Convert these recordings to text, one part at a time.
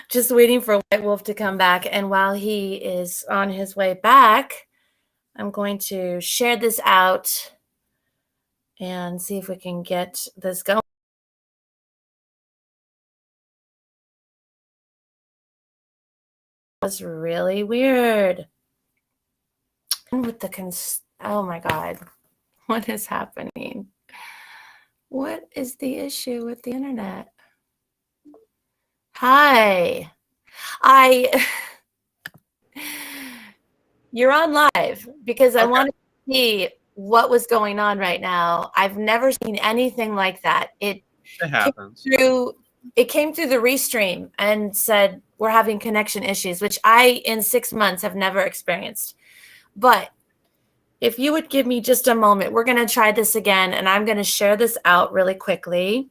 Just waiting for White Wolf to come back. And while he is on his way back, I'm going to share this out and see if we can get this going. That's really weird. With the oh my God, what is happening? What is the issue with the internet? Hi, I. You're on live because I Okay. wanted to see what was going on right now. I've never seen anything like that. It Came happens. through it came through the restream and said we're having connection issues, which I in 6 months have never experienced. But if you would give me just a moment, we're going to try this again and I'm going to share this out really quickly.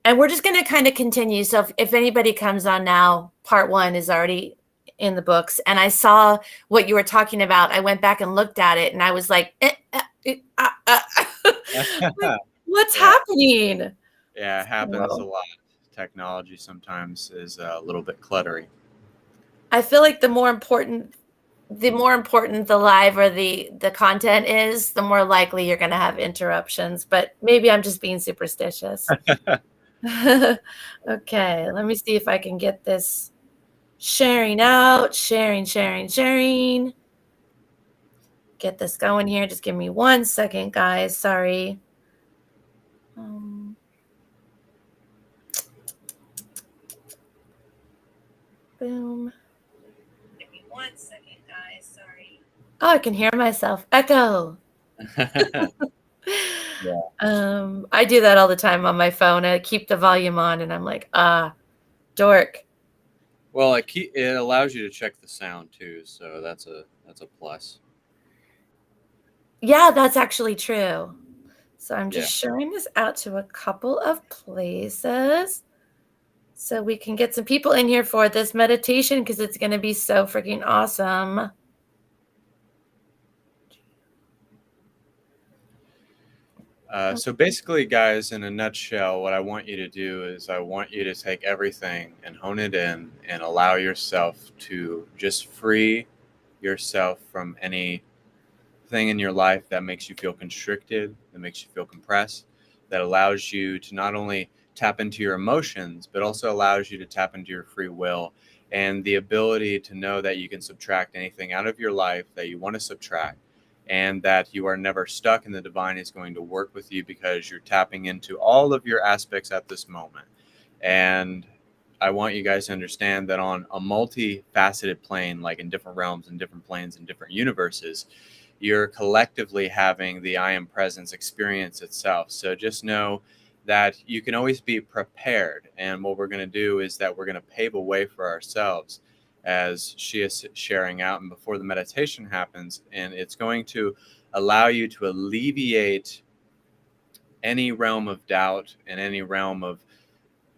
And we're just going to kind of continue. So if anybody comes on now, part 1 is already in the books. And I saw what you were talking about. I went back and looked at it and I was like, what's Yeah. happening? Yeah, it happens a So, lot. Technology sometimes is a little bit cluttery. I feel like the more important the live or the content is, the more likely you're going to have interruptions. But maybe I'm just being superstitious. Okay, let me see if I can get this sharing out. Sharing. Get this going here. Just give me 1 second, guys. Sorry. Boom. Give me 1 second, guys. Sorry. Oh, I can hear myself. Echo. Yeah. I do that all the time on my phone. I keep the volume on and I'm like, dork. Well, it allows you to check the sound too, so that's a plus. Yeah, that's actually true. So I'm Yeah. just sharing this out to a couple of places so we can get some people in here for this meditation because it's going to be so freaking awesome. So basically, guys, in a nutshell, what I want you to do is I want you to take everything and hone it in and allow yourself to just free yourself from anything in your life that makes you feel constricted, that makes you feel compressed, that allows you to not only tap into your emotions, but also allows you to tap into your free will and the ability to know that you can subtract anything out of your life that you want to subtract, and that you are never stuck and the divine is going to work with you because you're tapping into all of your aspects at this moment. And I want you guys to understand that on a multifaceted plane, like in different realms and different planes and different universes, you're collectively having the I am presence experience itself. So just know that you can always be prepared. And what we're going to do is that we're going to pave a way for ourselves as she is sharing out and before the meditation happens. And it's going to allow you to alleviate any realm of doubt and any realm of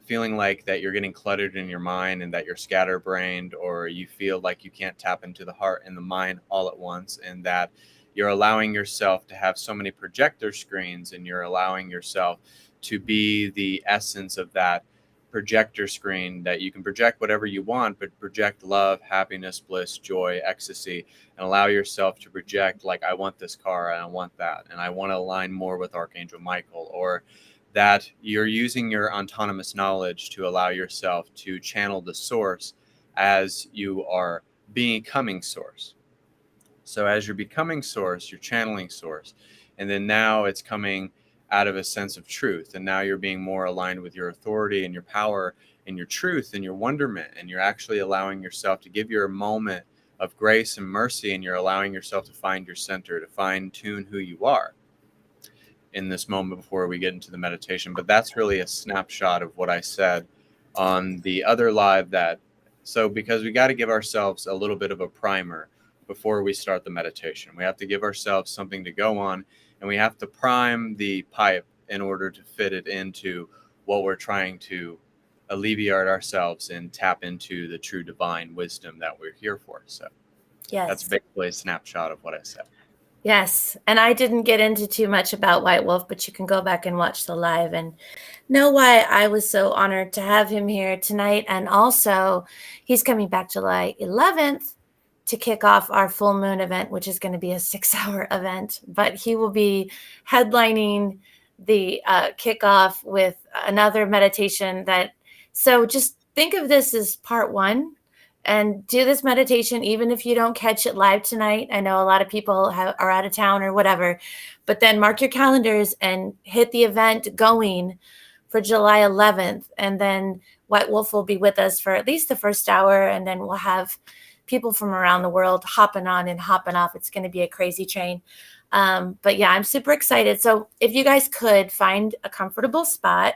feeling like that you're getting cluttered in your mind and that you're scatterbrained, or you feel like you can't tap into the heart and the mind all at once, and that you're allowing yourself to have so many projector screens and you're allowing yourself to be the essence of that projector screen, that you can project whatever you want, but project love, happiness, bliss, joy, ecstasy, and allow yourself to project like, I want this car and I want that and I want to align more with Archangel Michael, or that you're using your autonomous knowledge to allow yourself to channel the source as you are becoming source. So as you're becoming source, you're channeling source. And then now it's coming out of a sense of truth. And now you're being more aligned with your authority and your power and your truth and your wonderment. And you're actually allowing yourself to give your moment of grace and mercy. And you're allowing yourself to find your center, to fine tune who you are in this moment before we get into the meditation. But that's really a snapshot of what I said on the other live. So because we got to give ourselves a little bit of a primer before we start the meditation. We have to give ourselves something to go on, and we have to prime the pipe in order to fit it into what we're trying to alleviate ourselves and tap into the true divine wisdom that we're here for. So yes, that's basically a snapshot of what I said. Yes. And I didn't get into too much about White Wolf, but you can go back and watch the live and know why I was so honored to have him here tonight. And also, he's coming back July 11th to kick off our full moon event, which is going to be a 6-hour event. But he will be headlining the kickoff with another meditation so just think of this as part one and do this meditation even if you don't catch it live tonight. I know a lot of people are out of town or whatever, but then mark your calendars and hit the event going for July 11th. And then White Wolf will be with us for at least the first hour, and then we'll have people from around the world hopping on and hopping off. It's going to be a crazy train. But yeah, I'm super excited. So if you guys could find a comfortable spot,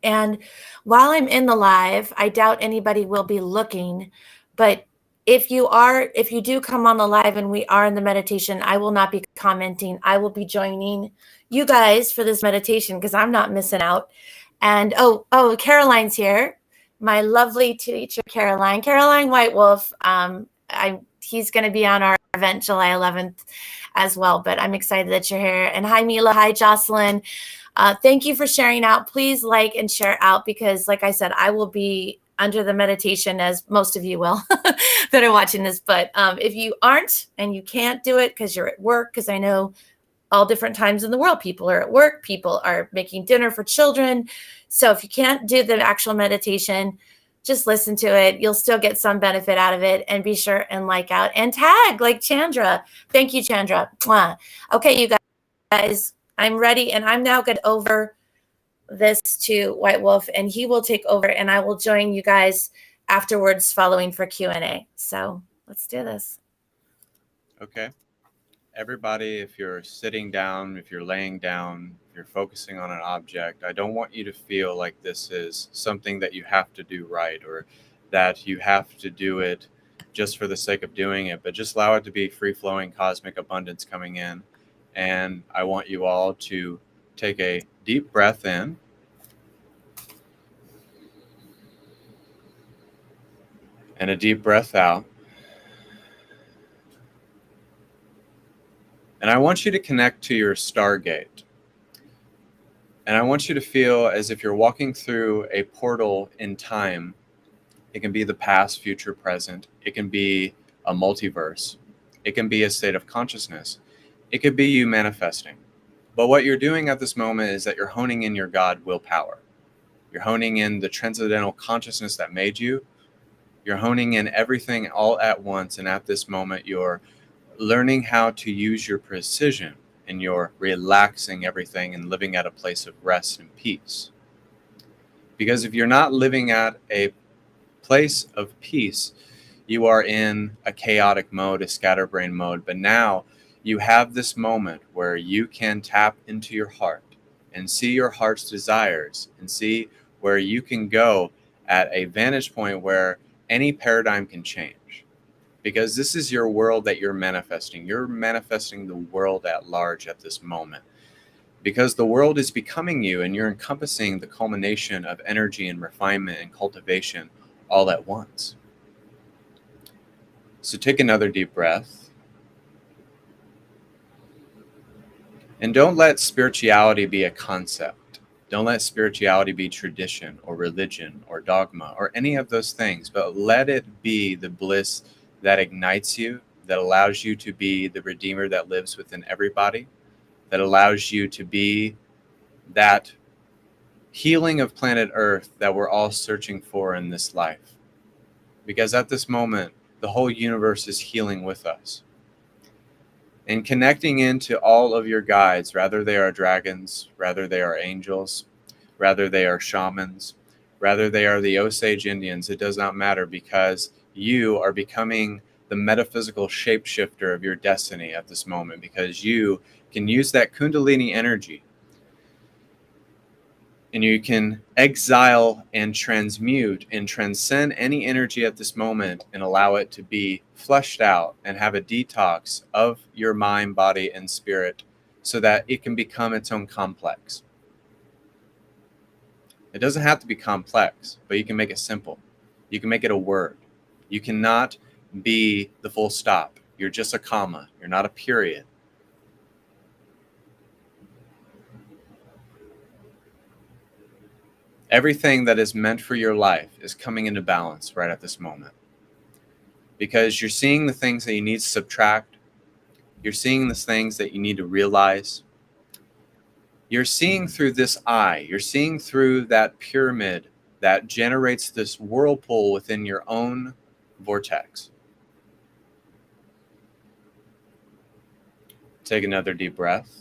and while I'm in the live, I doubt anybody will be looking, but if you do come on the live and we are in the meditation, I will not be commenting. I will be joining you guys for this meditation because I'm not missing out. And Caroline's here, my lovely teacher, Caroline White Wolf. He's going to be on our event July 11th as well, but I'm excited that you're here. And hi, Mila. Hi, Jocelyn. Thank you for sharing out. Please like and share out because, like I said, I will be under the meditation, as most of you will that are watching this. But if you aren't and you can't do it because you're at work, because I know all different times in the world, people are at work, people are making dinner for children. So if you can't do the actual meditation, just listen to it. You'll still get some benefit out of it, and be sure and like out and tag like Chandra. Thank you, Chandra. Mwah. Okay, you guys, I'm ready, and I'm now going over this to White Wolf, and he will take over, and I will join you guys afterwards following for Q&A. So let's do this. Okay. Everybody, if you're sitting down, if you're laying down, if you're focusing on an object, I don't want you to feel like this is something that you have to do right or that you have to do it just for the sake of doing it, but just allow it to be free-flowing cosmic abundance coming in. And I want you all to take a deep breath in and a deep breath out. And I want you to connect to your Stargate. And I want you to feel as if you're walking through a portal in time. It can be the past, future, present. It can be a multiverse. It can be a state of consciousness. It could be you manifesting. But what you're doing at this moment is that you're honing in your God willpower. You're honing in the transcendental consciousness that made you. You're honing in everything all at once. And at this moment, you're learning how to use your precision, and you're relaxing everything and living at a place of rest and peace. Because if you're not living at a place of peace, you are in a chaotic mode, a scatterbrain mode. But now you have this moment where you can tap into your heart and see your heart's desires and see where you can go at a vantage point where any paradigm can change. Because this is your world that you're manifesting. You're manifesting the world at large at this moment. Because the world is becoming you, and you're encompassing the culmination of energy and refinement and cultivation all at once. So take another deep breath. And don't let spirituality be a concept. Don't let spirituality be tradition or religion or dogma or any of those things, but let it be the bliss that ignites you, that allows you to be the redeemer that lives within everybody, that allows you to be that healing of planet Earth that we're all searching for in this life. Because at this moment, the whole universe is healing with us. And connecting into all of your guides, rather they are dragons, rather they are angels, rather they are shamans, rather they are the Osage Indians, it does not matter, because you are becoming the metaphysical shapeshifter of your destiny at this moment, because you can use that Kundalini energy and you can exile and transmute and transcend any energy at this moment and allow it to be flushed out and have a detox of your mind, body, and spirit so that it can become its own complex. It doesn't have to be complex, but you can make it simple. You can make it a word. You cannot be the full stop. You're just a comma. You're not a period. Everything that is meant for your life is coming into balance right at this moment. Because you're seeing the things that you need to subtract. You're seeing the things that you need to realize. You're seeing through this eye. You're seeing through that pyramid that generates this whirlpool within your own vortex. Take another deep breath.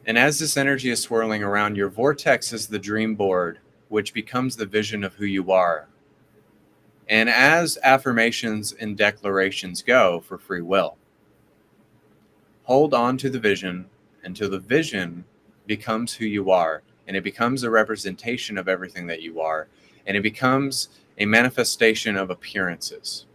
And as this energy is swirling around, your vortex is the dream board, which becomes the vision of who you are. And as affirmations and declarations go for free will, hold on to the vision until the vision becomes who you are, and it becomes a representation of everything that you are, and it becomes a manifestation of appearances.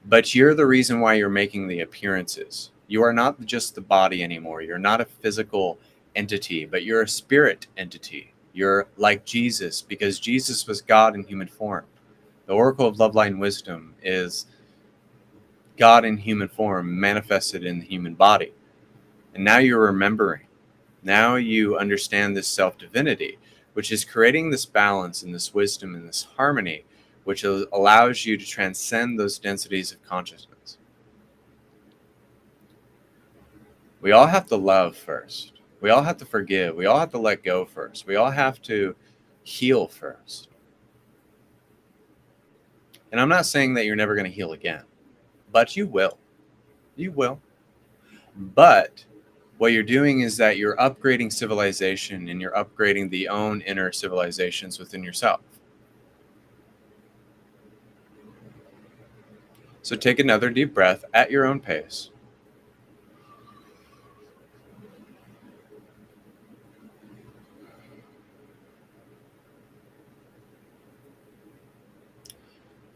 But you're the reason why you're making the appearances. You are not just the body anymore. You're not a physical entity, but you're a spirit entity. You're like Jesus, because Jesus was God in human form. The Oracle of Love, Light, and Wisdom is God in human form manifested in the human body. And now you're remembering. Now you understand this self-divinity, which is creating this balance and this wisdom and this harmony, which allows you to transcend those densities of consciousness. We all have to love first. We all have to forgive. We all have to let go first. We all have to heal first. And I'm not saying that you're never going to heal again, but you will. You will. But what you're doing is that you're upgrading civilization, and you're upgrading the own inner civilizations within yourself. So take another deep breath at your own pace.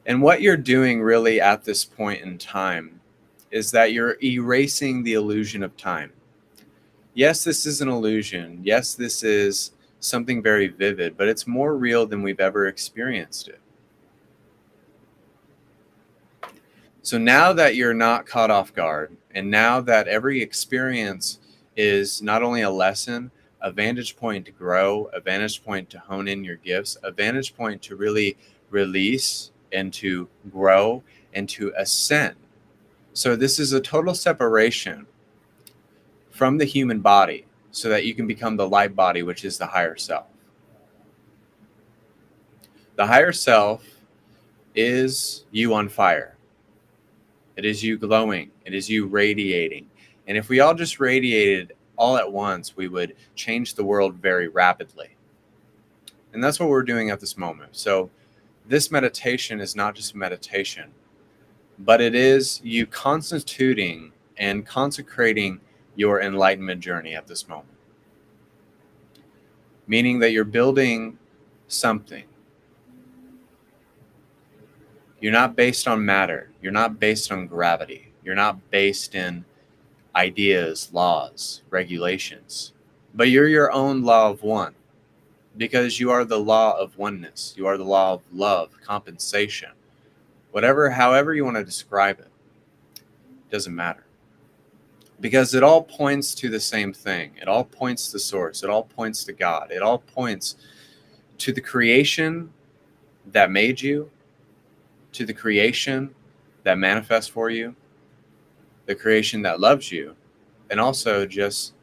And what you're doing really at this point in time is that you're erasing the illusion of time. Yes, this is an illusion. Yes, this is something very vivid, but it's more real than we've ever experienced it. So now that you're not caught off guard, and now that every experience is not only a lesson, a vantage point to grow, a vantage point to hone in your gifts, a vantage point to really release and to grow and to ascend. So this is a total separation from the human body so that you can become the light body, which is the higher self. The higher self is you on fire. It is you glowing. It is you radiating. And if we all just radiated all at once, we would change the world very rapidly. And that's what we're doing at this moment. So this meditation is not just meditation, but it is you constituting and consecrating your enlightenment journey at this moment. Meaning that you're building something. You're not based on matter. You're not based on gravity. You're not based in ideas, laws, regulations. But you're your own law of one. Because you are the law of oneness. You are the law of love, compensation. However you want to describe it. Doesn't matter. Because it all points to the same thing. It all points to source. It all points to God. It all points to the creation that made you, to the creation that manifests for you, the creation that loves you, and also just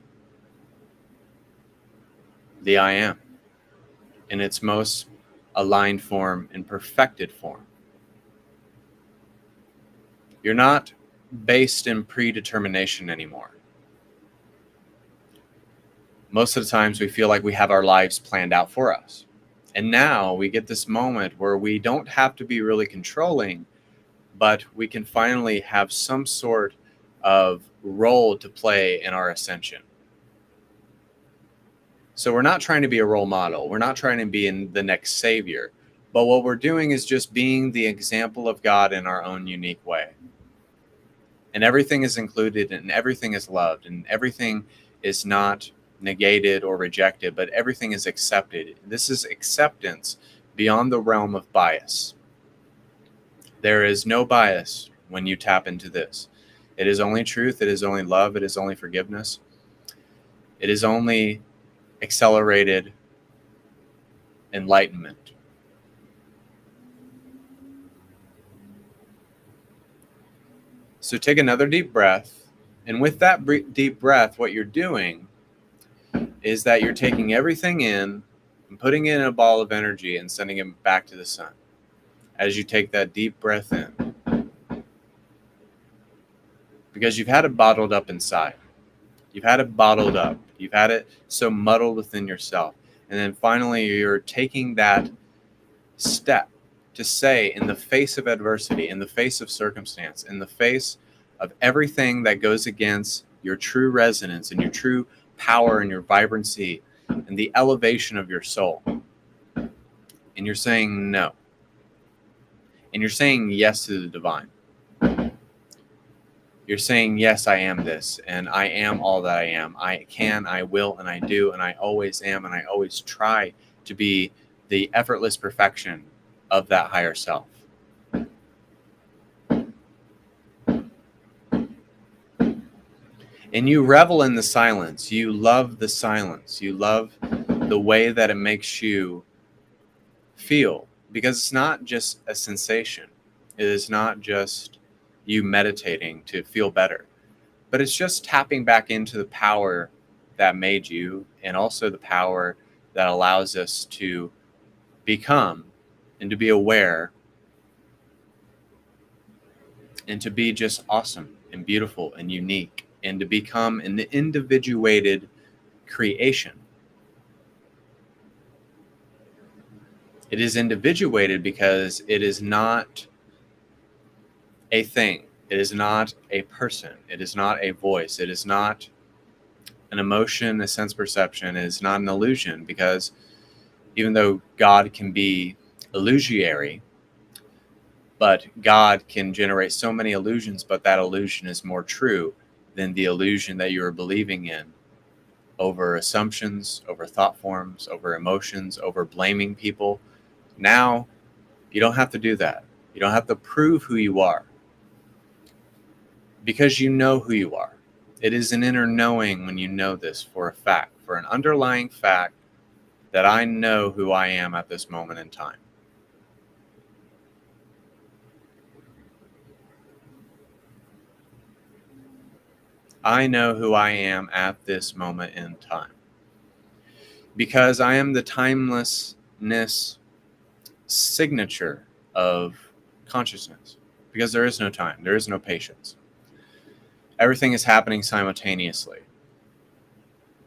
the I am in its most aligned form and perfected form. You're not based in predetermination anymore. Most of the times we feel like we have our lives planned out for us. And now we get this moment where we don't have to be really controlling, but we can finally have some sort of role to play in our ascension. So we're not trying to be a role model. We're not trying to be the next savior. But what we're doing is just being the example of God in our own unique way. And everything is included and everything is loved and everything is not negated or rejected, but everything is accepted. This is acceptance beyond the realm of bias. There is no bias when you tap into this. It is only truth. It is only love. It is only forgiveness. It is only accelerated enlightenment. So take another deep breath. And with that deep breath, what you're doing is that you're taking everything in and putting it in a ball of energy and sending it back to the sun. As you take that deep breath in, because you've had it bottled up inside. You've had it bottled up. You've had it so muddled within yourself. And then finally, you're taking that step to say, in the face of adversity, in the face of circumstance, in the face of everything that goes against your true resonance and your true power and your vibrancy and the elevation of your soul. And you're saying no. And you're saying yes to the divine. You're saying, yes, I am this, and I am all that I am. I can, I will, and I do, and I always am, and I always try to be the effortless perfection of that higher self. And you revel in the silence. You love the silence. You love the way that it makes you feel, because it's not just a sensation. It is not just you meditating to feel better, but it's just tapping back into the power that made you, and also the power that allows us to become and to be aware and to be just awesome and beautiful and unique and to become an individuated creation. It is individuated because it is not a thing. It is not a person. It is not a voice. It is not an emotion, a sense perception. It is not an illusion, because even though God can be illusory, but God can generate so many illusions, but that illusion is more true than the illusion that you are believing in over assumptions, over thought forms, over emotions, over blaming people. Now, you don't have to do that. You don't have to prove who you are, because you know who you are. It is an inner knowing when you know this for a fact, for an underlying fact, that I know who I am at this moment in time. I know who I am at this moment in time, because I am the timelessness signature of consciousness, because there is no time, there is no patience. Everything is happening simultaneously.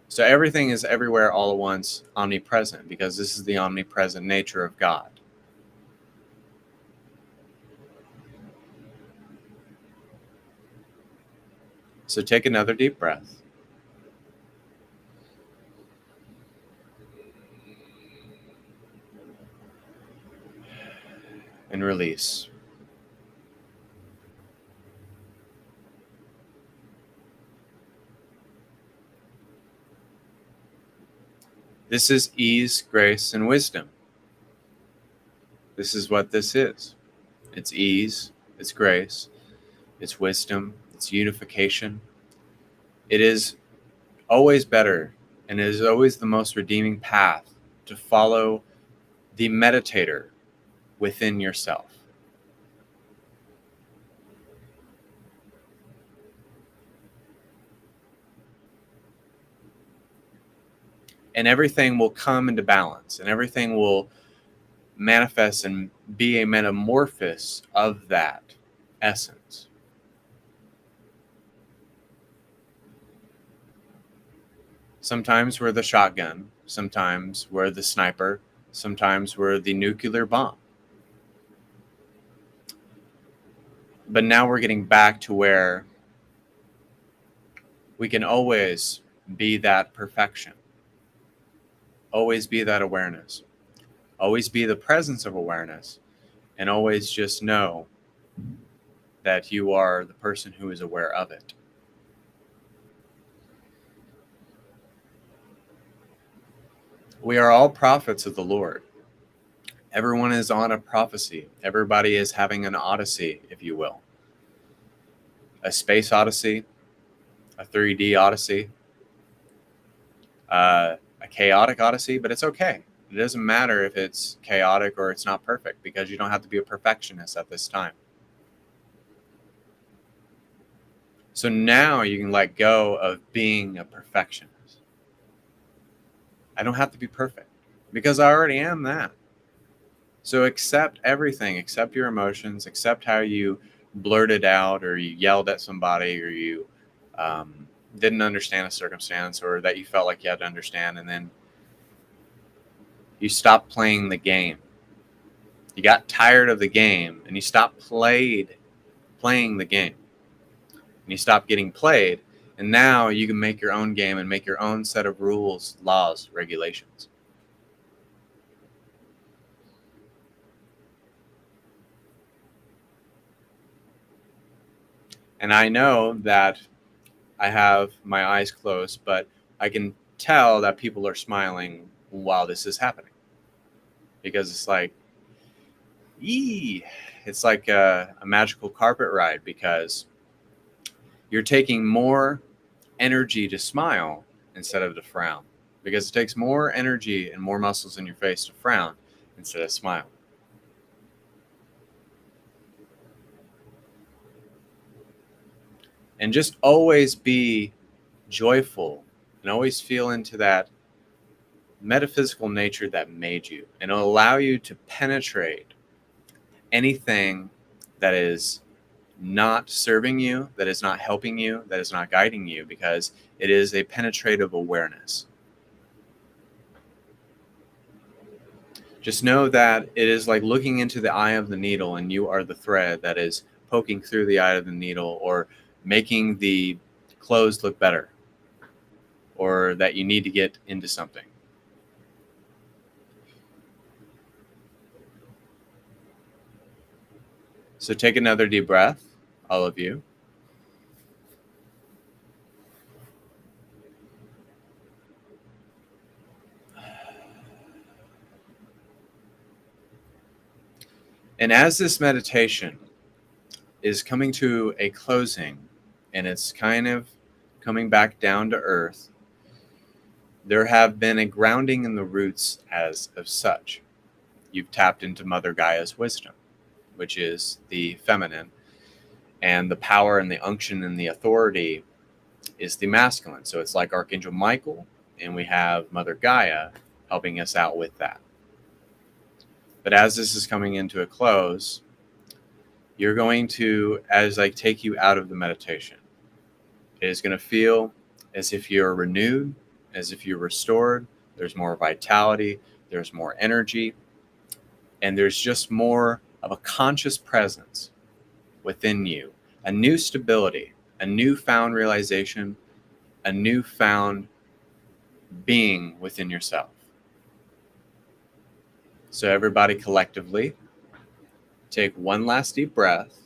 So everything is everywhere all at once, omnipresent, because this is the omnipresent nature of God. So take another deep breath. And release. This is ease, grace, and wisdom. This is what this is. It's ease, it's grace, it's wisdom, it's unification. It is always better, and it is always the most redeeming path to follow the meditator within yourself. And everything will come into balance, and everything will manifest and be a metamorphosis of that essence. Sometimes we're the shotgun, sometimes we're the sniper, sometimes we're the nuclear bomb. But now we're getting back to where we can always be that perfection, always be that awareness, always be the presence of awareness, and always just know that you are the person who is aware of it. We are all prophets of the Lord. Everyone is on a prophecy. Everybody is having an odyssey, if you will. A space odyssey, a 3D odyssey, a chaotic odyssey, but it's okay. It doesn't matter if it's chaotic or it's not perfect, because you don't have to be a perfectionist at this time. So now you can let go of being a perfectionist. I don't have to be perfect because I already am that. So accept everything, accept your emotions, accept how you blurted out or you yelled at somebody or you didn't understand a circumstance or that you felt like you had to understand, and then you stopped playing the game. You got tired of the game and you stopped playing the game. And you stopped getting played, and now you can make your own game and make your own set of rules, laws, regulations. And I know that I have my eyes closed, but I can tell that people are smiling while this is happening, because it's like, it's like a magical carpet ride, because you're taking more energy to smile instead of to frown, because it takes more energy and more muscles in your face to frown instead of smile. And just always be joyful and always feel into that metaphysical nature that made you, and it'll allow you to penetrate anything that is not serving you, that is not helping you, that is not guiding you, because it is a penetrative awareness. Just know that it is like looking into the eye of the needle, and you are the thread that is poking through the eye of the needle, or making the clothes look better, or that you need to get into something. So take another deep breath, all of you. And as this meditation is coming to a closing, and it's kind of coming back down to earth, there have been a grounding in the roots as of such. You've tapped into Mother Gaia's wisdom, which is the feminine, and the power and the unction and the authority is the masculine. So it's like Archangel Michael, and we have Mother Gaia helping us out with that. But as this is coming into a close, you're going to, as I take you out of the meditation, it is going to feel as if you're renewed, as if you're restored. There's more vitality, there's more energy, and there's just more of a conscious presence within you, a new stability, a newfound realization, a newfound being within yourself. So everybody collectively, take one last deep breath.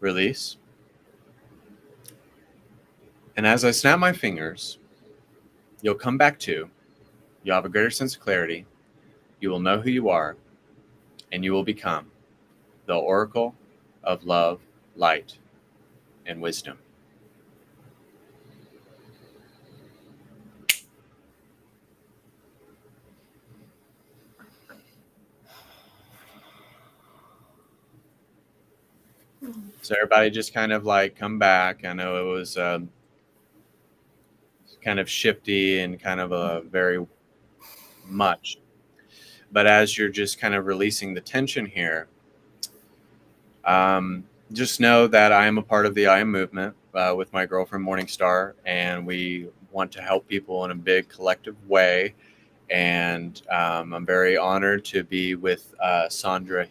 Release. And as I snap my fingers, you'll come back to, you'll have a greater sense of clarity, you will know who you are, and you will become the oracle of love, light, and wisdom. So everybody just kind of like come back. I know it was kind of shifty and kind of a very much. But as you're just kind of releasing the tension here, just know that I am a part of the I Am movement with my girlfriend Morningstar, and we want to help people in a big collective way. And I'm very honored to be with Sandra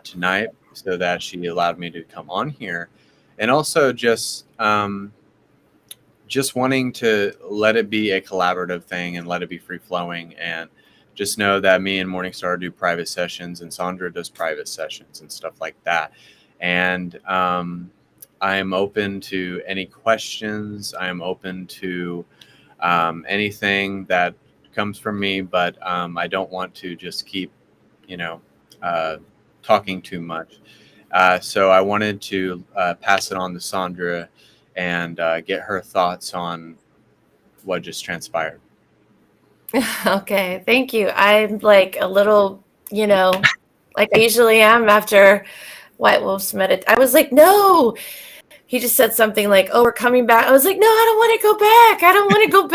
tonight, so that she allowed me to come on here, and also just wanting to let it be a collaborative thing and let it be free flowing. And just know that me and Morningstar do private sessions, and Sandra does private sessions and stuff like that. And I am open to any questions. I am open to anything that comes from me, but I don't want to just keep, you know, uh, talking too much. So I wanted to pass it on to Sandra and get her thoughts on what just transpired. Okay, thank you. I'm like a little, like I usually am after White Wolf's medit. I was like, no. He just said something like, "Oh, we're coming back." I was like, "No, I don't want to go back. I don't want to go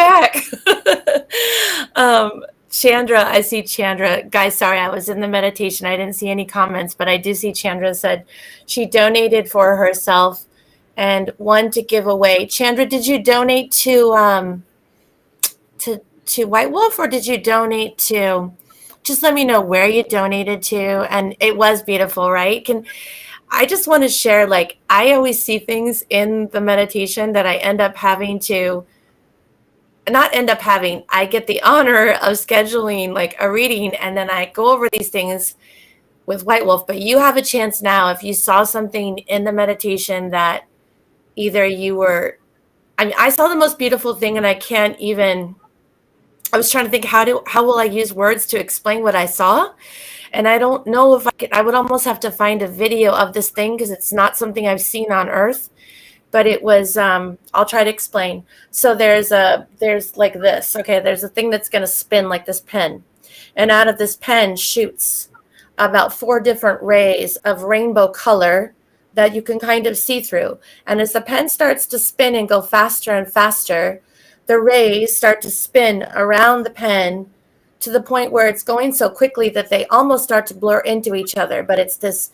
back." Chandra, I see Chandra. Guys, sorry, I was in the meditation. I didn't see any comments, but I do see Chandra said she donated for herself and one to give away. Chandra, did you donate to White Wolf, or did you donate to? Just let me know where you donated to, and it was beautiful, right? I just want to share, like, I always see things in the meditation that I end up having to not end up having. I get the honor of scheduling like a reading, and then I go over these things with White Wolf. But you have a chance now, if you saw something in the meditation that either you were, I mean, I saw the most beautiful thing, and I can't even, I was trying to think, how will I use words to explain what I saw? And I don't know if I would almost have to find a video of this thing because it's not something I've seen on Earth. But it was, I'll try to explain. So there's like this. Okay, there's a thing that's going to spin like this pen. And out of this pen shoots about 4 different rays of rainbow color that you can kind of see through. And as the pen starts to spin and go faster and faster, the rays start to spin around the pen to the point where it's going so quickly that they almost start to blur into each other. But it's this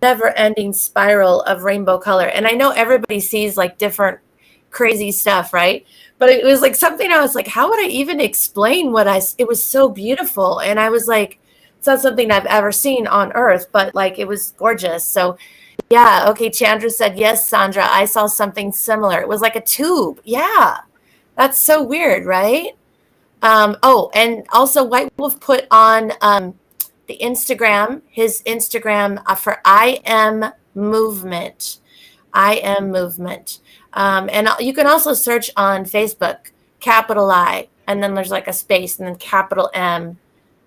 never-ending spiral of rainbow color. And I know everybody sees like different crazy stuff, right? But it was like something I was like, how would I even explain it was so beautiful. And I was like, it's not something I've ever seen on Earth, but like it was gorgeous. So yeah, okay, Chandra said, yes, Sandra, I saw something similar. It was like a tube. Yeah, that's so weird, right? Oh, and also White Wolf put on the Instagram, his Instagram for I Am Movement. I Am Movement. And you can also search on Facebook, capital I, and then there's like a space, and then capital M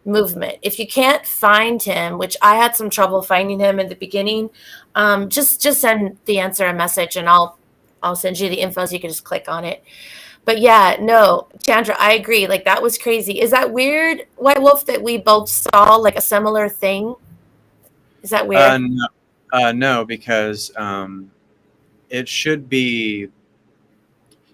Movement. If you can't find him, which I had some trouble finding him in the beginning, just send the answer a message, and I'll send you the info so you can just click on it. But yeah, no, Chandra, I agree. Like that was crazy. Is that weird, White Wolf, that we both saw like a similar thing? Is that weird? No, no, because it should be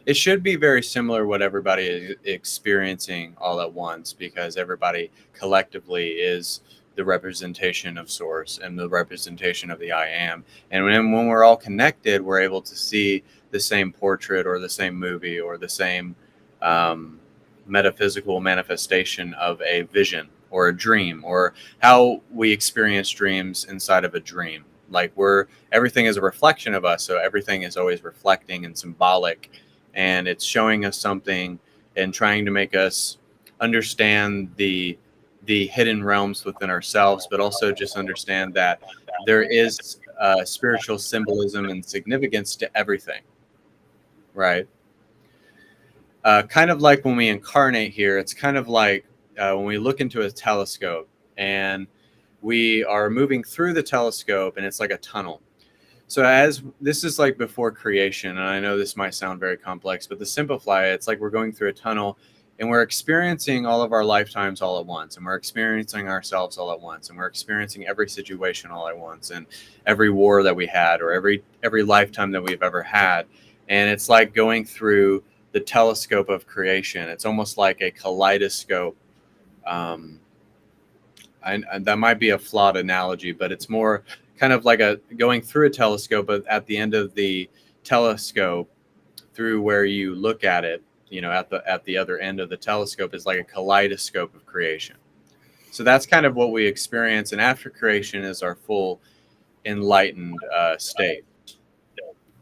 very similar what everybody is experiencing all at once, because everybody collectively is the representation of source and the representation of the I am. And when we're all connected, we're able to see the same portrait or the same movie or the same metaphysical manifestation of a vision or a dream, or how we experience dreams inside of a dream. Like everything is a reflection of us. So everything is always reflecting and symbolic, and it's showing us something and trying to make us understand the hidden realms within ourselves, but also just understand that there is spiritual symbolism and significance to everything, right? Kind of like when we incarnate here, it's kind of like when we look into a telescope and we are moving through the telescope, and it's like a tunnel. So as this is like before creation, and I know this might sound very complex, but to simplify it, it's like we're going through a tunnel and we're experiencing all of our lifetimes all at once, and we're experiencing ourselves all at once, and we're experiencing every situation all at once, and every war that we had, or every lifetime that we've ever had. And it's like going through the telescope of creation. It's almost like a kaleidoscope. That might be a flawed analogy, but it's more kind of like going through a telescope, but at the end of the telescope, through where you look at it, at the other end of the telescope is like a kaleidoscope of creation. So that's kind of what we experience, and after creation is our full enlightened state.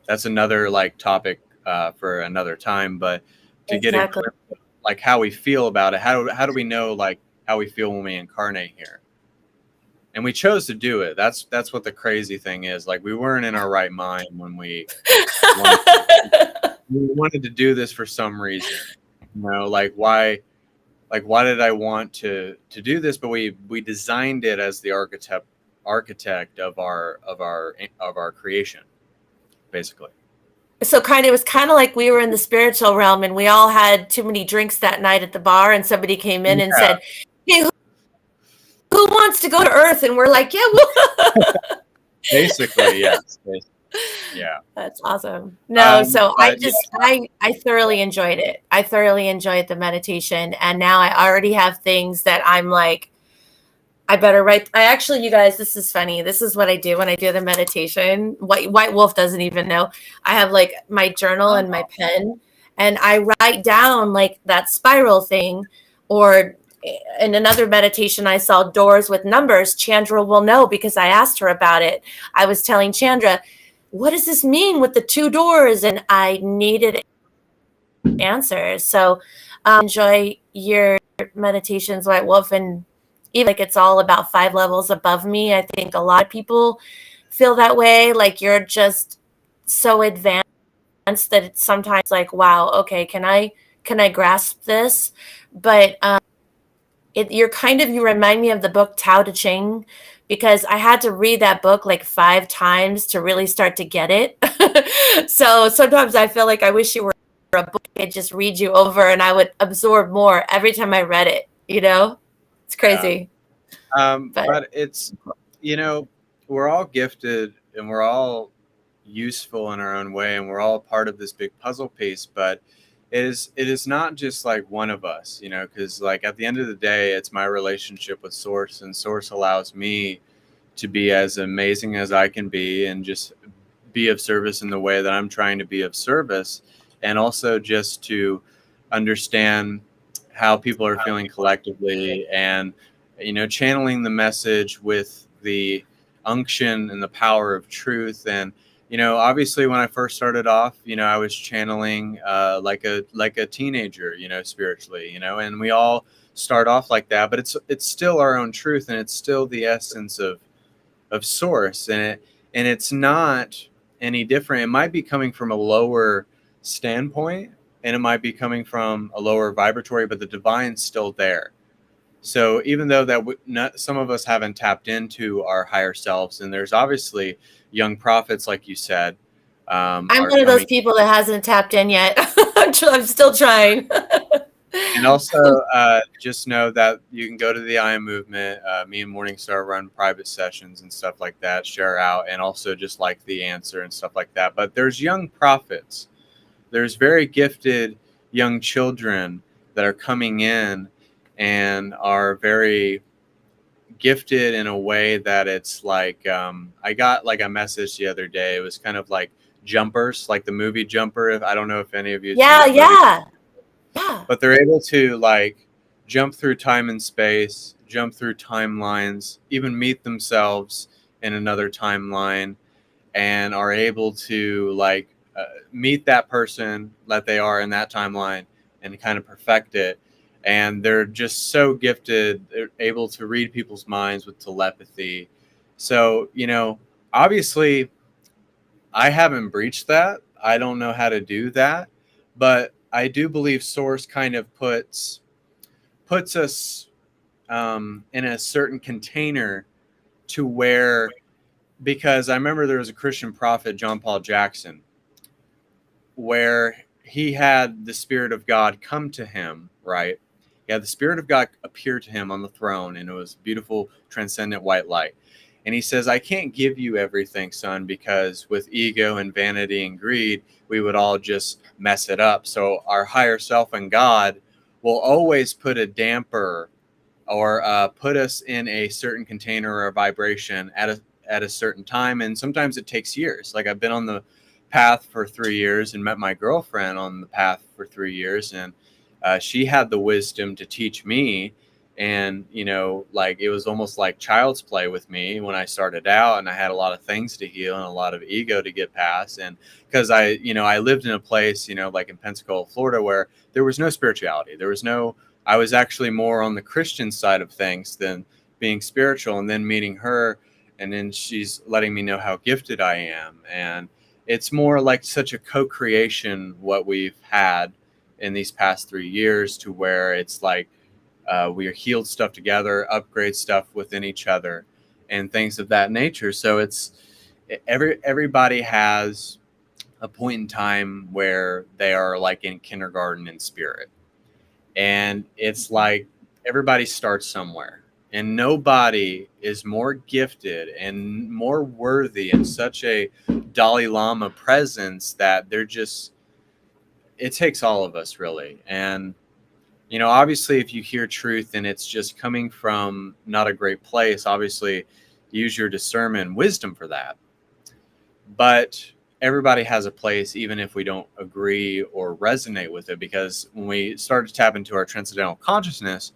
That's another like topic for another time, but to get it clear, like how we feel about it, how do we know like how we feel when we incarnate here? and we chose to do it. That's what the crazy thing is. Like, we weren't in our right mind when wanted we wanted to do this for some reason. Like, why did I want to do this? But we designed it as the architect of our creation, basically. So it was kind of like we were in the spiritual realm and we all had too many drinks that night at the bar, and somebody came in and Yeah, said, "Hey, who wants to go to Earth?" And we're like, "Yeah, basically, yes. Yeah. That's awesome. No, so But yeah, I thoroughly enjoyed it. I thoroughly enjoyed the meditation, and now I already have things that I'm like, I better write. I actually, you guys, this is funny. This is what I do when I do the meditation. White Wolf doesn't even know. I have like my journal and my pen, and I write down like that spiral thing. Or in another meditation, I saw doors with numbers. Chandra will know because I asked her about it. I was telling Chandra, what does this mean with the two doors? And I needed answers. So enjoy your meditations, White Wolf, and even like it's all about 5 levels above me. I think a lot of people feel that way. Like you're just so advanced that it's sometimes like, wow, okay, can I grasp this? But you remind me of the book Tao Te Ching, because I had to read that book like 5 times to really start to get it. So sometimes I feel like I wish it were a book I could just read you over and I would absorb more every time I read it, It's crazy. but it's, we're all gifted and we're all useful in our own way, and we're all part of this big puzzle piece. But it is not just like one of us, because like at the end of the day, it's my relationship with Source, and Source allows me to be as amazing as I can be and just be of service in the way that I'm trying to be of service, and also just to understand how people are feeling collectively, and channeling the message with the unction and the power of truth. And obviously when I first started off, I was channeling like a teenager, spiritually, and we all start off like that, but it's still our own truth, and it's still the essence of Source, and it's not any different. It might be coming from a lower standpoint, and it might be coming from a lower vibratory, but the divine's still there. So even though some of us haven't tapped into our higher selves, and there's obviously young prophets, like you said, I'm one of those people that hasn't tapped in yet. I'm still trying. And also, just know that you can go to the I Am Movement. Me and Morningstar run private sessions and stuff like that, share out, and also just like the answer and stuff like that. But there's young prophets. There's very gifted young children that are coming in and are very gifted in a way that it's like, I got like a message the other day. It was kind of like Jumpers, like the movie Jumper. I don't know if any of you yeah, seen that movie. Yeah. But they're able to like jump through time and space, jump through timelines, even meet themselves in another timeline, and are able to like meet that person that they are in that timeline and kind of perfect it. And they're just so gifted. They're able to read people's minds with telepathy. So, obviously I haven't breached that. I don't know how to do that, but I do believe Source kind of puts us in a certain container to where, because I remember there was a Christian prophet, John Paul Jackson, where he had the Spirit of God come to him, right? He had the Spirit of God appear to him on the throne, and it was beautiful, transcendent white light. And he says, I can't give you everything, son, because with ego and vanity and greed, we would all just mess it up. So our higher self and God will always put a damper or put us in a certain container or a vibration at a certain time. And sometimes it takes years. Like I've been on the path for 3 years and met my girlfriend on the path for 3 years. And she had the wisdom to teach me. And, like it was almost like child's play with me when I started out, and I had a lot of things to heal and a lot of ego to get past. And because I lived in a place, like in Pensacola, Florida, where there was no spirituality. I was actually more on the Christian side of things than being spiritual, and then meeting her, and then she's letting me know how gifted I am. And it's more like such a co-creation what we've had in these past 3 years, to where it's like we are healed stuff together, upgrade stuff within each other, and things of that nature. So it's everybody has a point in time where they are like in kindergarten in spirit, and it's like everybody starts somewhere, and nobody is more gifted and more worthy in such a Dalai Lama presence that they're just, it takes all of us really. And obviously if you hear truth and it's just coming from not a great place, obviously use your discernment and wisdom for that. But everybody has a place, even if we don't agree or resonate with it, because when we start to tap into our transcendental consciousness,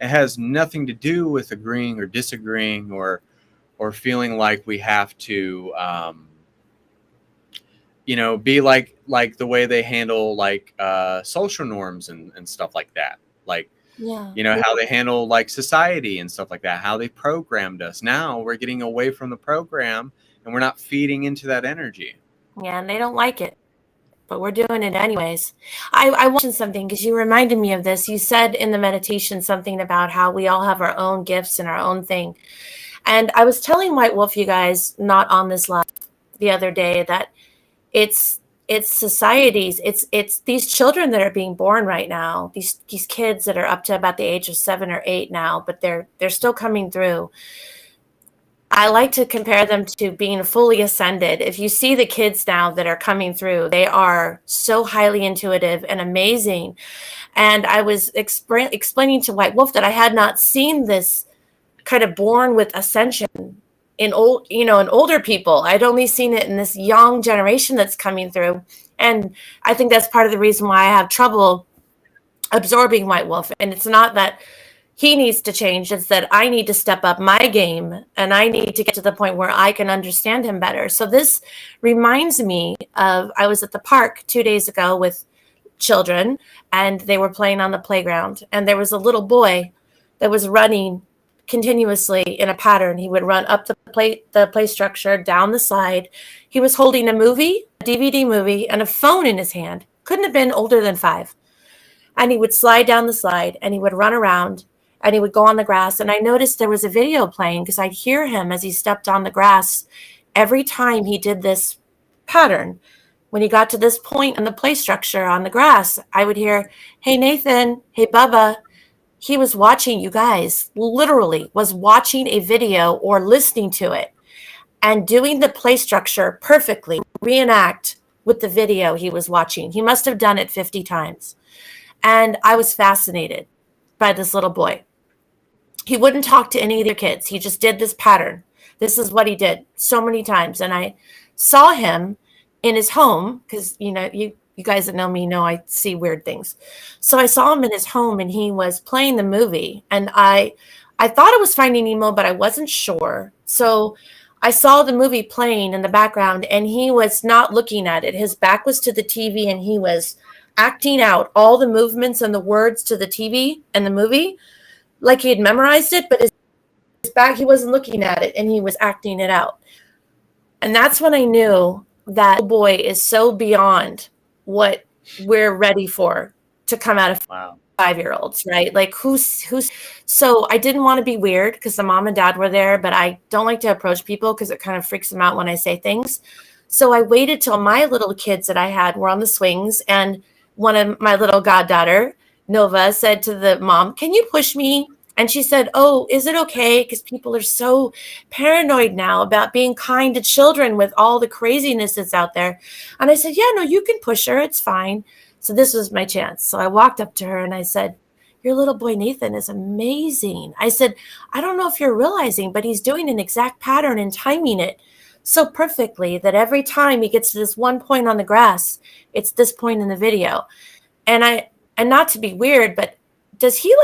it has nothing to do with agreeing or disagreeing or feeling like we have to be like the way they handle like social norms and stuff like that. Like, how they handle like society and stuff like that, how they programmed us. Now we're getting away from the program and we're not feeding into that energy. Yeah, and they don't like it, but we're doing it anyways. I mentioned something because you reminded me of this. You said in the meditation something about how we all have our own gifts and our own thing. And I was telling White Wolf, you guys, not on this live the other day, that it's societies, it's these children that are being born right now, these kids that are up to about the age of 7 or 8 now, but they're still coming through. I like to compare them to being fully ascended. If you see the kids now that are coming through, they are so highly intuitive and amazing. And I was explaining to White Wolf that I had not seen this kind of born with ascension in older people. I'd only seen it in this young generation that's coming through. And I think that's part of the reason why I have trouble absorbing White Wolf. And it's not that he needs to change, it's that I need to step up my game, and I need to get to the point where I can understand him better. So this reminds me of, I was at the park 2 days ago with children, and they were playing on the playground, and there was a little boy that was running continuously in a pattern. He would run up the play structure, down the slide. He was holding a DVD movie, and a phone in his hand. Couldn't have been older than 5. And he would slide down the slide, and he would run around, and he would go on the grass. And I noticed there was a video playing because I'd hear him as he stepped on the grass every time he did this pattern. When he got to this point in the play structure on the grass, I would hear, "Hey, Nathan, hey, Bubba." He was watching, you guys, literally was watching a video or listening to it and doing the play structure perfectly, reenact with the video he was watching. He must have done it 50 times. And I was fascinated by this little boy. He wouldn't talk to any of the kids. He just did this pattern. This is what he did so many times. And I saw him in his home because, you guys that know me know I see weird things. So I saw him in his home, and he was playing the movie. And I thought it was Finding Nemo, but I wasn't sure. So I saw the movie playing in the background, and he was not looking at it. His back was to the TV, and he was acting out all the movements and the words to the TV and the movie like he had memorized it, but his back, he wasn't looking at it, and he was acting it out. And that's when I knew that boy is so beyond what we're ready for to come out of 5-year-olds, right? Like who's so I didn't want to be weird because the mom and dad were there, but I don't like to approach people because it kind of freaks them out when I say things. So I waited till my little kids that I had were on the swings, and one of my little goddaughter, Nova, said to the mom, "Can you push me?" And she said, "Oh, is it okay? Because people are so paranoid now about being kind to children with all the craziness that's out there." And I said, "Yeah, no, you can push her. It's fine." So this was my chance. So I walked up to her and I said, "Your little boy, Nathan, is amazing." I said, "I don't know if you're realizing, but he's doing an exact pattern and timing it so perfectly that every time he gets to this one point on the grass, it's this point in the video." And not to be weird, but does he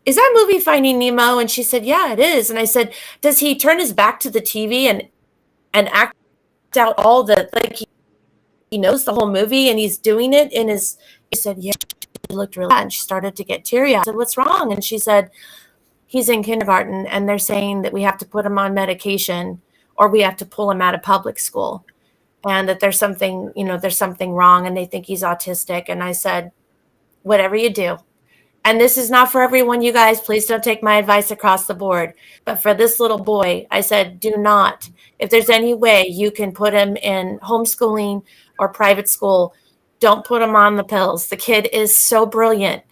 is that movie Finding Nemo? And she said, "Yeah, it is." And I said, "Does he turn his back to the TV and act out all the, he knows the whole movie and he's doing it in his," she said, "Yeah." She looked really bad and she started to get teary-eyed. I said, "What's wrong?" And she said, he's in kindergarten, and they're saying that we have to put him on medication or we have to pull him out of public school, and that there's something, there's something wrong, and they think he's autistic. And I said, whatever you do. And this is not for everyone, you guys. Please don't take my advice across the board. But for this little boy, I said, do not. If there's any way you can put him in homeschooling or private school, don't put him on the pills. The kid is so brilliant,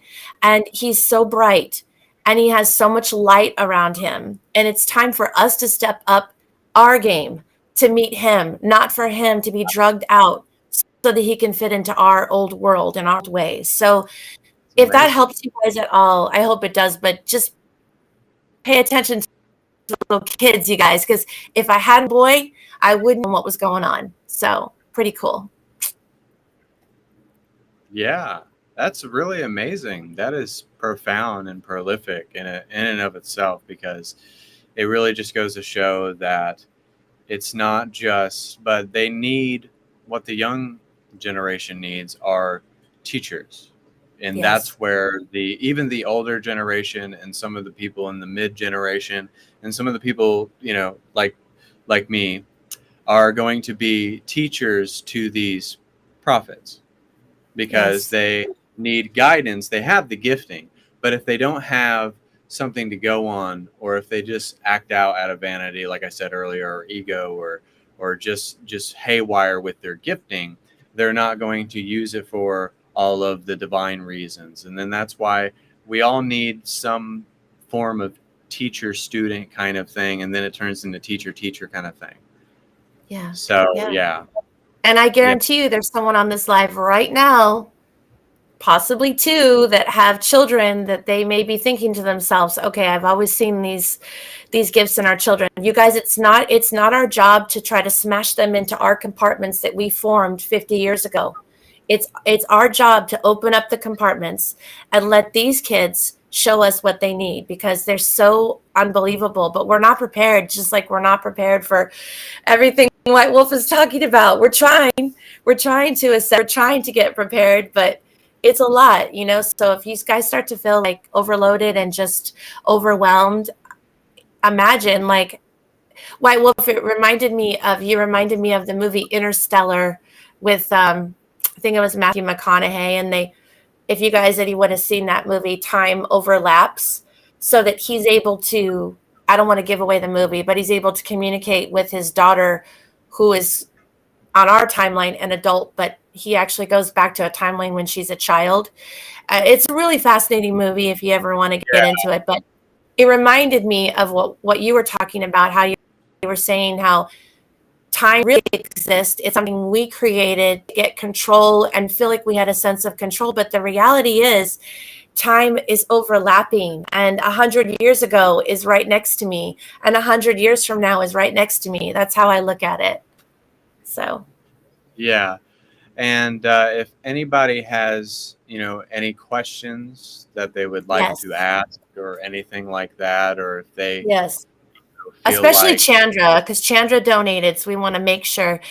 and he's so bright, and he has so much light around him. And it's time for us to step up our game to meet him, not for him to be drugged out so that he can fit into our old world and our ways. So if that helps you guys at all, I hope it does. But just pay attention to little kids, you guys, because if I had a boy, I wouldn't know what was going on. So pretty cool. Yeah, that's really amazing. That is profound and prolific in and of itself, because it really just goes to show that it's not just, but they need, what the young generation needs are teachers. And Yes. that's where even the older generation and some of the people in the mid generation and some of the people, like me, are going to be teachers to these prophets, because Yes. they need guidance. They have the gifting, but if they don't have something to go on, or if they just act out of vanity, like I said earlier, or ego, or just haywire with their gifting, they're not going to use it for all of the divine reasons. And then that's why we all need some form of teacher student kind of thing, and then it turns into teacher kind of thing. Yeah. So yeah. And I guarantee you there's someone on this live right now, possibly two, that have children that they may be thinking to themselves, okay, I've always seen these gifts in our children. You guys, it's not our job to try to smash them into our compartments that we formed 50 years ago. It's our job to open up the compartments and let these kids show us what they need, because they're so unbelievable. But we're not prepared, just like we're not prepared for everything White Wolf is talking about. We're trying to assess, we're trying to get prepared, but it's a lot, So if you guys start to feel like overloaded and just overwhelmed, imagine, like White Wolf, you reminded me of the movie Interstellar with I think it was Matthew McConaughey, and if you guys, anyone has seen that movie, time overlaps so that he's able to, I don't want to give away the movie, but he's able to communicate with his daughter, who is on our timeline an adult, but he actually goes back to a timeline when she's a child. It's a really fascinating movie if you ever want to get into it, but it reminded me of what you were talking about, how you were saying how time really exists. It's something we created to get control and feel like we had a sense of control. But the reality is time is overlapping, and 100 years ago is right next to me, and 100 years from now is right next to me. That's how I look at it. So. Yeah. And if anybody has, any questions that they would like to ask or anything like that, or if they especially Chandra, because Chandra donated, so we want to make sure.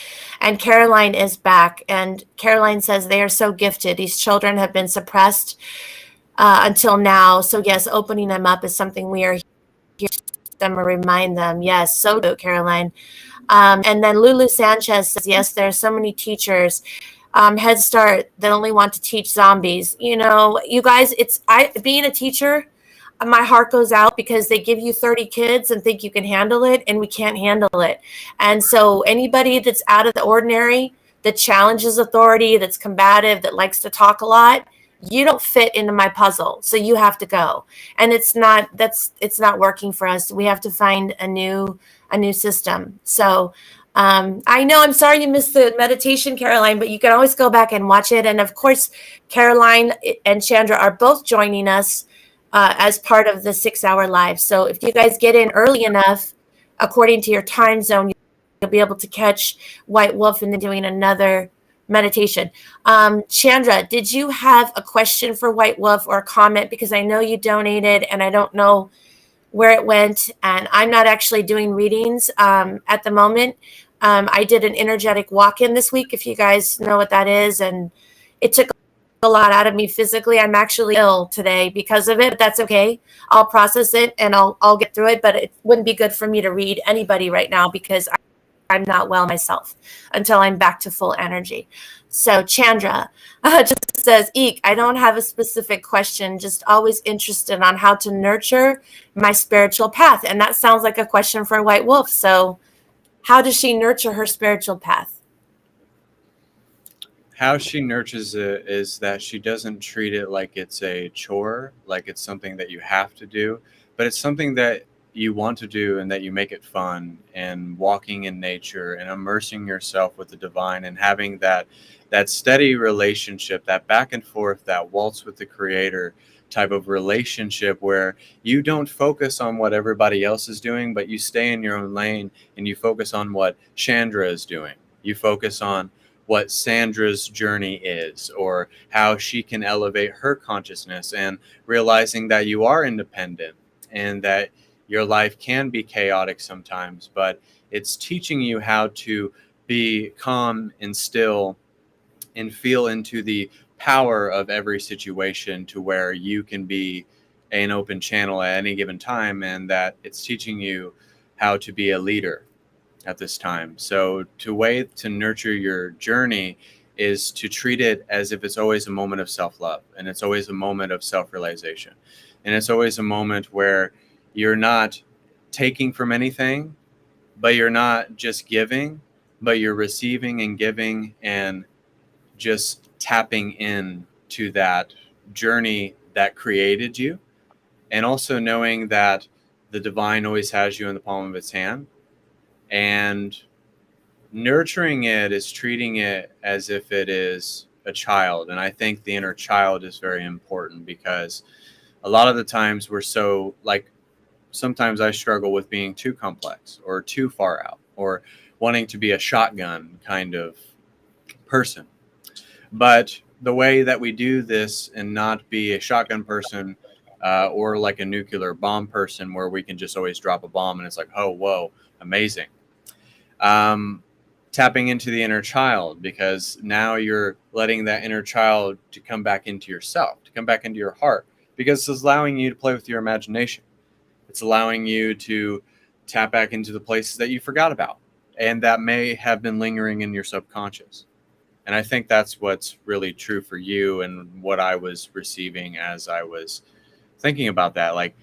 And Caroline is back, and Caroline says they are so gifted. These children have been suppressed until now. So yes, opening them up is something we are here to them or remind them. Yes, so good, Caroline. And then Lulu Sanchez says, yes, there are so many teachers, Head Start, that only want to teach zombies. You guys, being a teacher, my heart goes out, because they give you 30 kids and think you can handle it, and we can't handle it. And so anybody that's out of the ordinary, that challenges authority, that's combative, that likes to talk a lot, you don't fit into my puzzle. So you have to go. And it's not working for us. We have to find a new system. So I know, I'm sorry you missed the meditation, Caroline, but you can always go back and watch it. And of course, Caroline and Chandra are both joining us as part of the 6-hour live. So if you guys get in early enough, according to your time zone, you'll be able to catch White Wolf and then doing another meditation. Chandra, did you have a question for White Wolf or a comment? Because I know you donated and I don't know where it went, and I'm not actually doing readings at the moment. I did an energetic walk-in this week, if you guys know what that is, and it took a lot out of me physically. I'm actually ill today because of it, but that's okay. I'll process it and I'll get through it, but it wouldn't be good for me to read anybody right now because I'm not well myself until I'm back to full energy. So Chandra just says, Eek, I don't have a specific question, just always interested on how to nurture my spiritual path. And that sounds like a question for White Wolf. So how does she nurture her spiritual path? How she nurtures it is that she doesn't treat it like it's a chore, like it's something that you have to do, but it's something that you want to do and that you make it fun, and walking in nature and immersing yourself with the divine and having that steady relationship, that back and forth, that waltz with the creator type of relationship where you don't focus on what everybody else is doing, but you stay in your own lane and you focus on what Chandra is doing. You focus on what Sandra's journey is, or how she can elevate her consciousness, and realizing that you are independent and that your life can be chaotic sometimes, but it's teaching you how to be calm and still and feel into the power of every situation to where you can be an open channel at any given time, and that it's teaching you how to be a leader at this time. So to nurture your journey is to treat it as if it's always a moment of self-love, and it's always a moment of self-realization, and it's always a moment where you're not taking from anything, but you're not just giving, but you're receiving and giving, and just tapping in to that journey that created you, and also knowing that the divine always has you in the palm of its hand. And nurturing it is treating it as if it is a child. And I think the inner child is very important, because a lot of the times we're so, like, sometimes I struggle with being too complex or too far out, or wanting to be a shotgun kind of person. But the way that we do this and not be a shotgun person, or like a nuclear bomb person where we can just always drop a bomb and it's like, oh, whoa, amazing. Tapping into the inner child, because now you're letting that inner child to come back into yourself, to come back into your heart, because it's allowing you to play with your imagination. It's allowing you to tap back into the places that you forgot about and that may have been lingering in your subconscious. And I think that's what's really true for you, and what I was receiving as I was thinking about that. Like,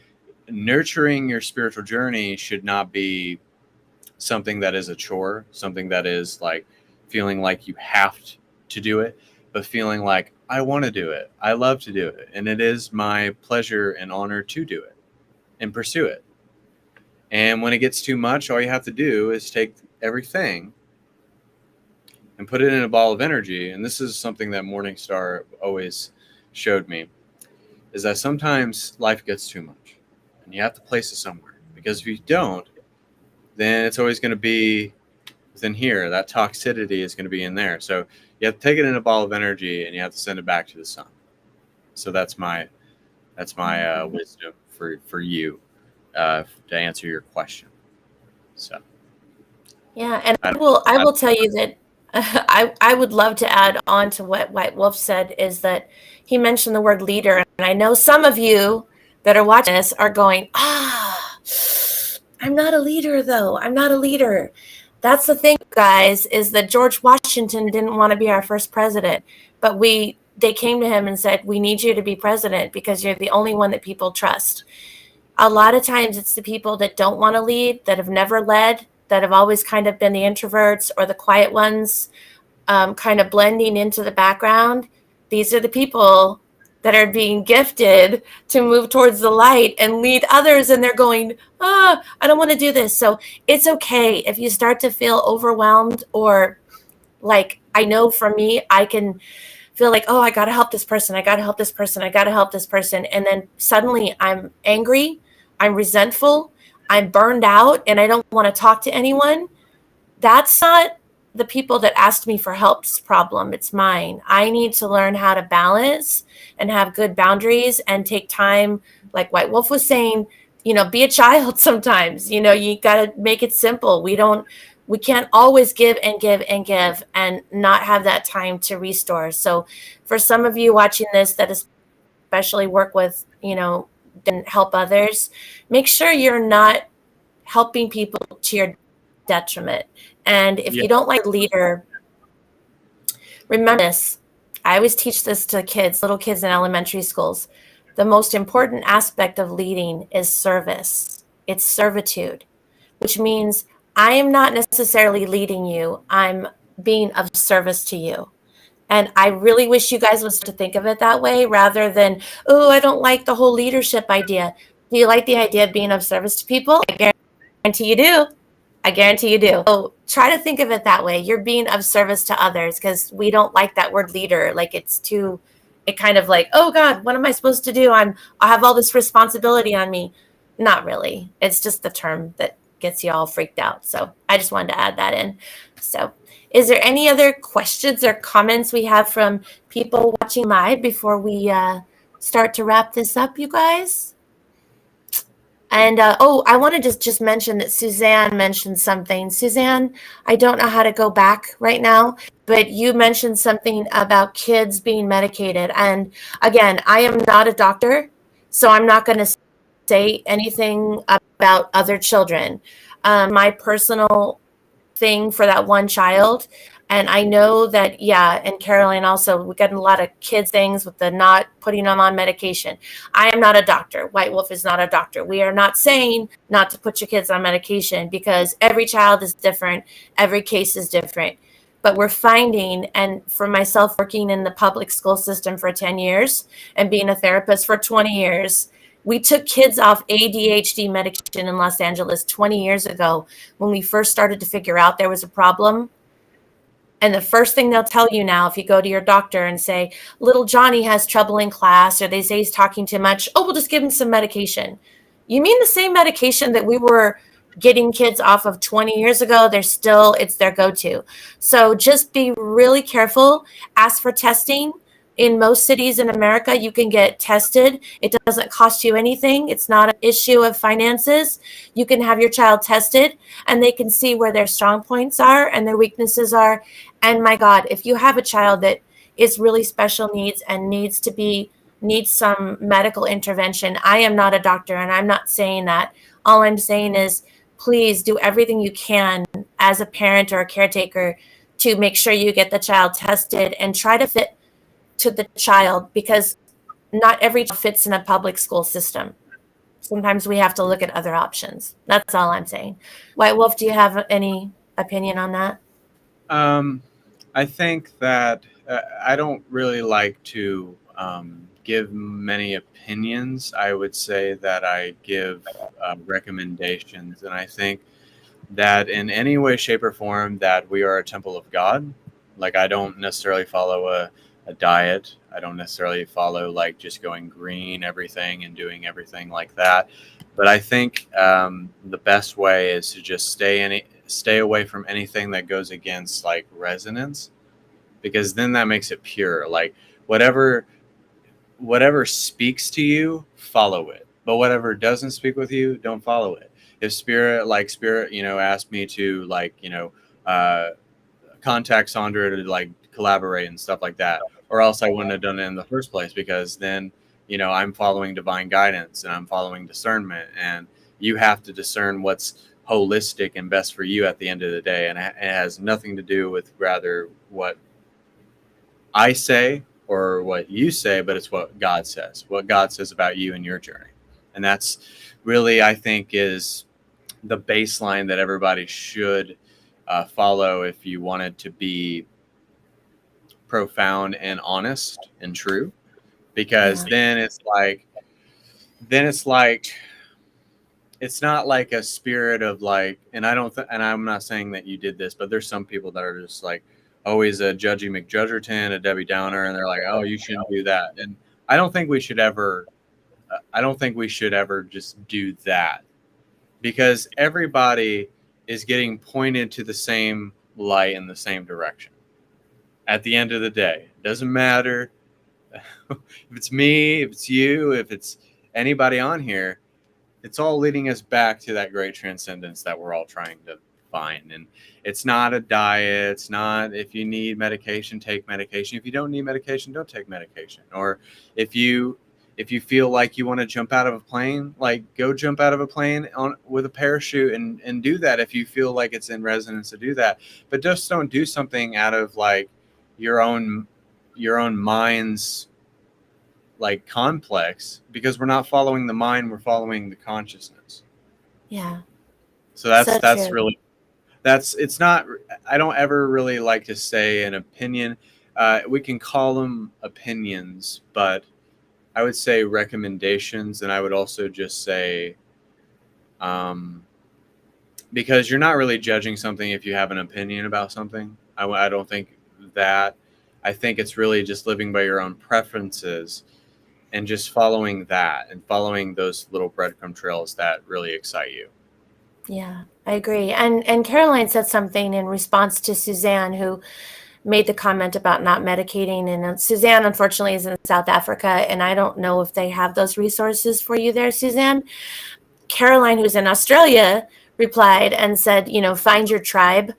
nurturing your spiritual journey should not be something that is a chore, something that is like feeling like you have to do it, but feeling like, I want to do it. I love to do it. And it is my pleasure and honor to do it and pursue it. And when it gets too much, all you have to do is take everything and put it in a ball of energy. And this is something that Morningstar always showed me, is that sometimes life gets too much and you have to place it somewhere, because if you don't, then it's always going to be within here. That toxicity is going to be in there. So you have to take it in a ball of energy and you have to send it back to the sun. So that's my wisdom for you, to answer your question. So yeah, and I will tell you that I would love to add on to what White Wolf said, is that he mentioned the word leader, and I know some of you that are watching this are going, I'm not a leader though. I'm not a leader. That's the thing, guys, is that George Washington didn't want to be our first president, but they came to him and said, we need you to be president because you're the only one that people trust. A lot of times it's the people that don't want to lead, that have never led, that have always kind of been the introverts or the quiet ones, kind of blending into the background. These are the people that are being gifted to move towards the light and lead others, and they're going, I don't want to do this. So it's okay if you start to feel overwhelmed, or like, I know for me, I can feel like, I got to help this person. I got to help this person. I got to help this person. And then suddenly I'm angry, I'm resentful, I'm burned out, and I don't want to talk to anyone. That's not the people that asked me for help's problem. It's mine. I need to learn how to balance and have good boundaries and take time. Like White Wolf was saying, be a child sometimes. You got to make it simple. We don't We can't always give and give and give and not have that time to restore. So for some of you watching this that especially work with, and help others, make sure you're not helping people to your detriment. And if Yeah. you don't like leader, remember this. I always teach this to kids, little kids in elementary schools. The most important aspect of leading is service. It's servitude, which means I am not necessarily leading you. I'm being of service to you. And I really wish you guys was to think of it that way rather than, oh, I don't like the whole leadership idea. Do you like the idea of being of service to people? I guarantee you do. I guarantee you do. So try to think of it that way. You're being of service to others, because we don't like that word leader. Like it kind of like, oh God, what am I supposed to do? I have all this responsibility on me. Not really. It's just the term that gets you all freaked out. So I just wanted to add that in. So is there any other questions or comments we have from people watching live before we start to wrap this up, you guys? And I want to just mention that Suzanne mentioned something. Suzanne, I don't know how to go back right now, but you mentioned something about kids being medicated. And again, I am not a doctor, so I'm not going to say anything about other children. My personal thing for that one child. And I know that, yeah, and Caroline also, we got a lot of kids things with the not putting them on medication. I am not a doctor. White Wolf is not a doctor. We are not saying not to put your kids on medication, because every child is different. Every case is different. But we're finding, and for myself working in the public school system for 10 years and being a therapist for 20 years, we took kids off ADHD medication in Los Angeles 20 years ago when we first started to figure out there was a problem. And the first thing they'll tell you now, if you go to your doctor and say, little Johnny has trouble in class, or they say he's talking too much, oh, we'll just give him some medication. You mean the same medication that we were getting kids off of 20 years ago? It's their go-to. So just be really careful. Ask for testing. In most cities in America, you can get tested. It doesn't cost you anything. It's not an issue of finances. You can have your child tested, and they can see where their strong points are and their weaknesses are. And my God, if you have a child that is really special needs and needs some medical intervention, I am not a doctor, and I'm not saying that. All I'm saying is, please do everything you can as a parent or a caretaker to make sure you get the child tested and try to fit to the child, because not every child fits in a public school system. Sometimes we have to look at other options. That's all I'm saying. White Wolf, do you have any opinion on that? I think that I don't really like to give many opinions. I would say that I give recommendations, and I think that in any way, shape, or form that we are a temple of God. Like, I don't necessarily follow a diet. I don't necessarily follow like just going green everything and doing everything like that. But I think the best way is to just stay away from anything that goes against like resonance, because then that makes it pure. Like whatever speaks to you, follow it. But whatever doesn't speak with you, don't follow it. If spirit, asked me to contact Sandra to like collaborate and stuff like that, or else I wouldn't have done it in the first place, because then, I'm following divine guidance and I'm following discernment, and you have to discern what's holistic and best for you at the end of the day. And it has nothing to do with rather what I say or what you say, but it's what God says about you and your journey. And that's really, I think, is the baseline that everybody should follow if you wanted to be profound and honest and true, because then it's like it's not like a spirit of like, and and I'm not saying that you did this, but there's some people that are just like always a Judgy McJudgerton, a Debbie Downer, and they're like, oh, you shouldn't do that. And I don't think we should ever just do that, because everybody is getting pointed to the same light in the same direction. At the end of the day, it doesn't matter if it's me, if it's you, if it's anybody on here, it's all leading us back to that great transcendence that we're all trying to fine. And it's not a diet. It's not, if you need medication, take medication. If you don't need medication, don't take medication. Or if you feel like you want to jump out of a plane, like go jump out of a plane with a parachute and do that if you feel like it's in resonance to do that. But just don't do something out of like your own mind's like complex, because we're not following the mind, we're following the consciousness. Yeah. So that's true. really, it's not, I don't ever really like to say an opinion. We can call them opinions, but I would say recommendations. And I would also just say, because you're not really judging something if you have an opinion about something. I don't think that. I think it's really just living by your own preferences and just following that and following those little breadcrumb trails that really excite you. Yeah, I agree. And Caroline said something in response to Suzanne, who made the comment about not medicating. And Suzanne, unfortunately, is in South Africa, and I don't know if they have those resources for you there, Suzanne. Caroline, who's in Australia, replied and said, find your tribe.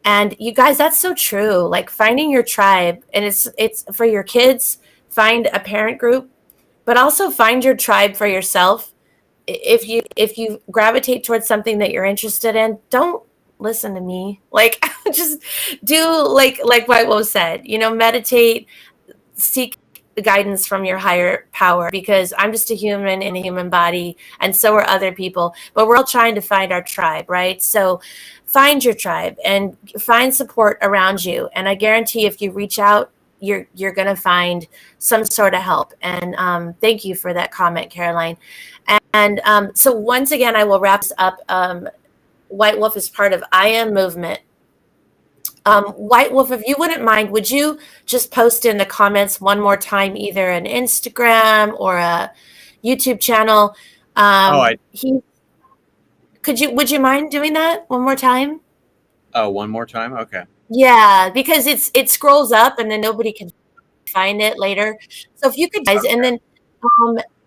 And you guys, that's so true. Like finding your tribe, and it's for your kids, find a parent group, but also find your tribe for yourself. If you gravitate towards something that you're interested in, don't listen to me. Like just do like White Wolf said, meditate, seek guidance from your higher power, because I'm just a human in a human body, and so are other people, but we're all trying to find our tribe, right? So find your tribe and find support around you, and I guarantee if you reach out, you're going to find some sort of help. And thank you for that comment, Caroline. And so once again, I will wrap this up. White Wolf is part of I Am Movement. White Wolf, if you wouldn't mind, would you just post in the comments one more time, either an Instagram or a YouTube channel? Would you mind doing that one more time? Oh, one more time? Okay. Yeah, because it scrolls up and then nobody can find it later. So if you could guys, okay.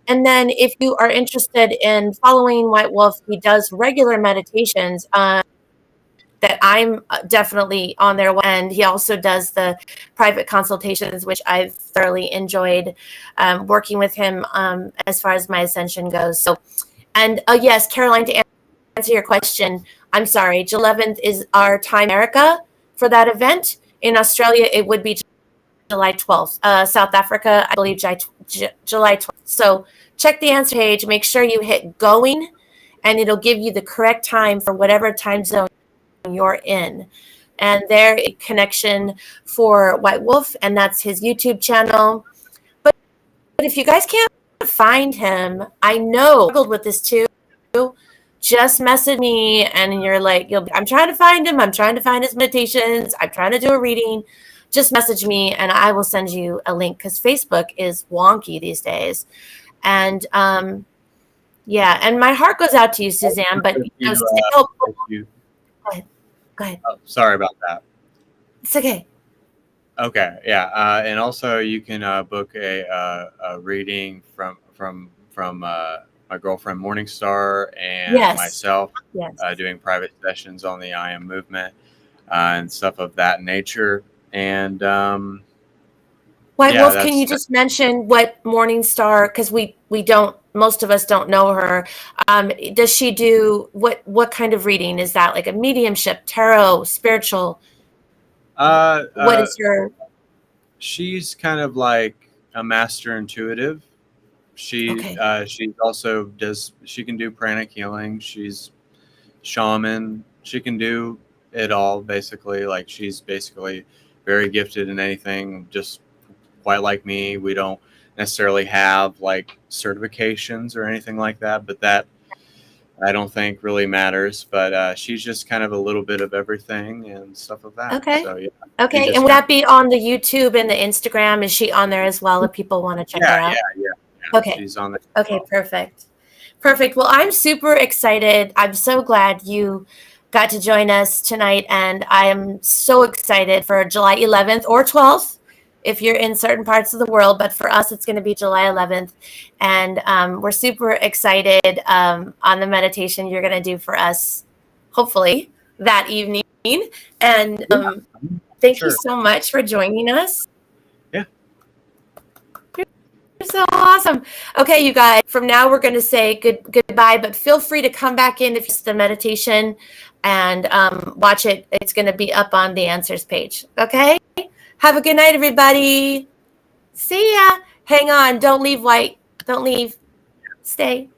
And then if you are interested in following White Wolf, he does regular meditations that I'm definitely on there. And he also does the private consultations, which I've thoroughly enjoyed working with him as far as my ascension goes. So, and yes, Caroline, to answer your question, I'm sorry, July 11th is our time America for that event. In Australia, it would be July 12th. South Africa, I believe July 12th. So check the answer page, make sure you hit going, and it'll give you the correct time for whatever time zone you're in. And there a connection for White Wolf, and that's his YouTube channel. But if you guys can't find him, I know I struggled with this too. Just message me and you're like, I'm trying to find him. I'm trying to find his meditations. I'm trying to do a reading. Just message me and I will send you a link, because Facebook is wonky these days. And yeah, and my heart goes out to you, Suzanne, but stay hopeful. Go ahead. Oh, sorry about that. It's okay. Okay, yeah, and also you can book a reading from my girlfriend Morningstar and myself, doing private sessions on the I Am Movement and stuff of that nature. And White Wolf, can you just mention what Morningstar, because we don't, most of us don't know her. Does she do, what kind of reading is that? Like a mediumship, tarot, spiritual? What is her? She's kind of like a master intuitive. She also does, she can do pranic healing. She's shaman. She can do it all, basically. Like she's basically very gifted in anything, just quite like me. We don't necessarily have like certifications or anything like that, but that I don't think really matters. But she's just kind of a little bit of everything and stuff like that. Okay. So, yeah. Okay. And would that be on the YouTube and the Instagram? Is she on there as well if people want to check her out? Yeah. Okay. She's on there. Okay, perfect. Well, I'm super excited. I'm so glad you got to join us tonight. And I am so excited for July 11th or 12th if you're in certain parts of the world. But for us, it's going to be July 11th. And we're super excited on the meditation you're going to do for us, hopefully. that evening. And thank you Sure. so much for joining us. Yeah. You're so awesome. Okay, you guys, from now we're going to say goodbye, but feel free to come back in if it's the meditation and watch it. It's going to be up on the answers page. Okay? Have a good night, everybody. See ya. Hang on. Don't leave, White. Don't leave. Stay.